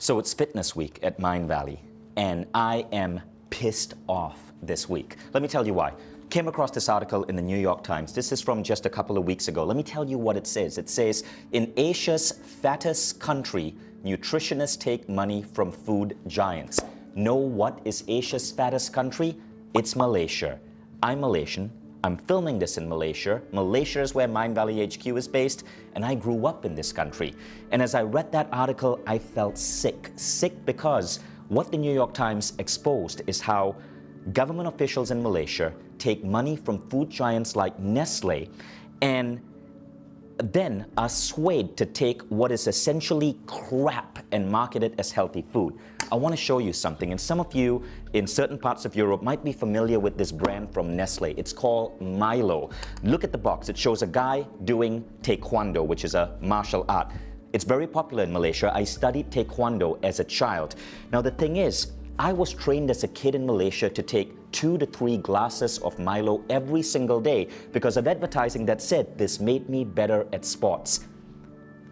So it's fitness week at Mind Valley, and I am pissed off this week. Let me tell you why. Came across this article in the New York Times. This is from just a couple of weeks ago. Let me tell you what it says. It says, in Asia's fattest country, nutritionists take money from food giants. Know what is Asia's fattest country? It's Malaysia. I'm Malaysian. I'm filming this in Malaysia. Malaysia is where Mind Valley HQ is based, and I grew up in this country. And as I read that article, I felt sick. Sick because what the New York Times exposed is how government officials in Malaysia take money from food giants like Nestle and then are swayed to take what is essentially crap and market it as healthy food. I want to show you something, and some of you in certain parts of Europe might be familiar with this brand from Nestle. It's called MILO. Look at the box. It shows a guy doing taekwondo, which is a martial art. It's very popular in Malaysia. I studied taekwondo as a child. Now the thing is, I was trained as a kid in Malaysia to take 2 to 3 glasses of Milo every single day because of advertising that said this made me better at sports.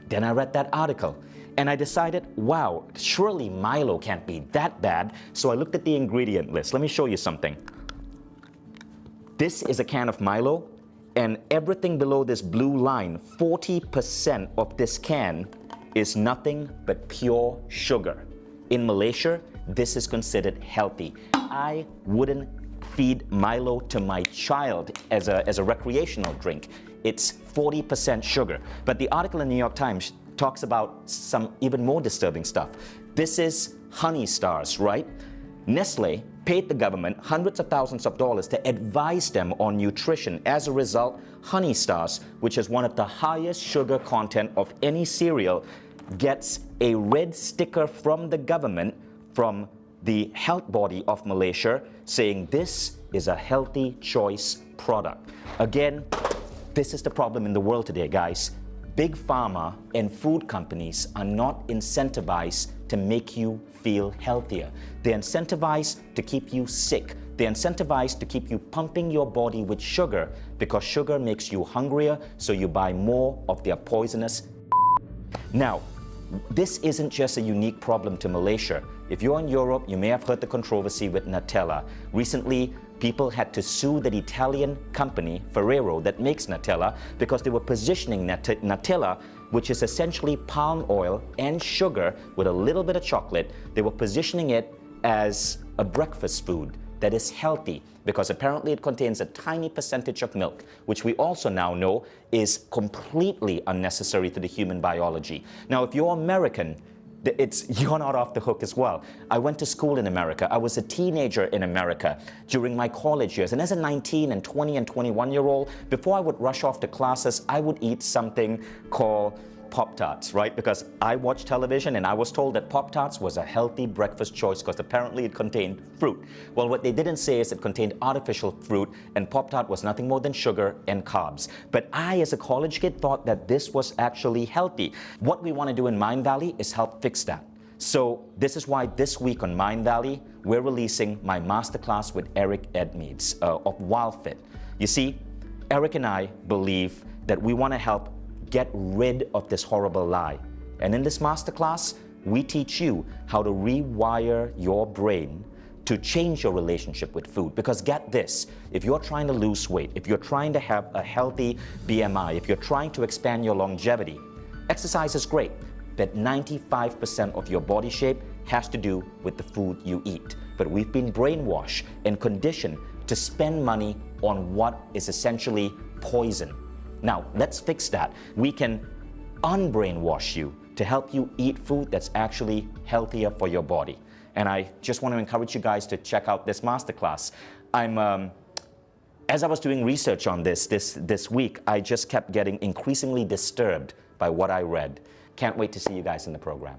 Then I read that article and I decided, wow, surely Milo can't be that bad. So I looked at the ingredient list. Let me show you something. This is a can of Milo, and everything below this blue line, 40% of this can is nothing but pure sugar. In Malaysia, this is considered healthy. I wouldn't feed Milo to my child as a recreational drink. It's 40% sugar. But the article in the New York Times talks about some even more disturbing stuff. This is Honey Stars, right? Nestle paid the government hundreds of thousands of dollars to advise them on nutrition. As a result, Honey Stars, which is one of the highest sugar content of any cereal, gets a red sticker from the government, from the health body of Malaysia, saying this is a healthy choice product. Again, this is the problem in the world today, guys. Big pharma and food companies are not incentivized to make you feel healthier. They're incentivized to keep you sick. They're incentivized to keep you pumping your body with sugar because sugar makes you hungrier, so you buy more of their poisonous. Now, this isn't just a unique problem to Malaysia. If you're in Europe, you may have heard the controversy with Nutella. Recently, people had to sue the Italian company, Ferrero, that makes Nutella because they were positioning Nutella, which is essentially palm oil and sugar with a little bit of chocolate. They were positioning it as a breakfast food that is healthy because apparently it contains a tiny percentage of milk, which we also now know is completely unnecessary to the human biology. Now, if you're American, you're not off the hook as well. I went to school in America. I was a teenager in America during my college years. And as a 19 and 20 and 21-year-old, before I would rush off to classes, I would eat something called Pop-Tarts, right? Because I watched television and I was told that Pop-Tarts was a healthy breakfast choice because apparently it contained fruit. Well, what they didn't say is it contained artificial fruit, and Pop-Tart was nothing more than sugar and carbs. But I, as a college kid, thought that this was actually healthy. What we want to do in Mind Valley is help fix that. So this is why this week on Mind Valley, we're releasing my masterclass with Eric Edmeades of WildFit. You see, Eric and I believe that we want to help get rid of this horrible lie. And in this masterclass, we teach you how to rewire your brain to change your relationship with food. Because get this, if you're trying to lose weight, if you're trying to have a healthy BMI, if you're trying to expand your longevity, exercise is great, but 95% of your body shape has to do with the food you eat. But we've been brainwashed and conditioned to spend money on what is essentially poison. Now, let's fix that. We can unbrainwash you to help you eat food that's actually healthier for your body. And I just want to encourage you guys to check out this masterclass. As I was doing research on this week, I just kept getting increasingly disturbed by what I read. Can't wait to see you guys in the program.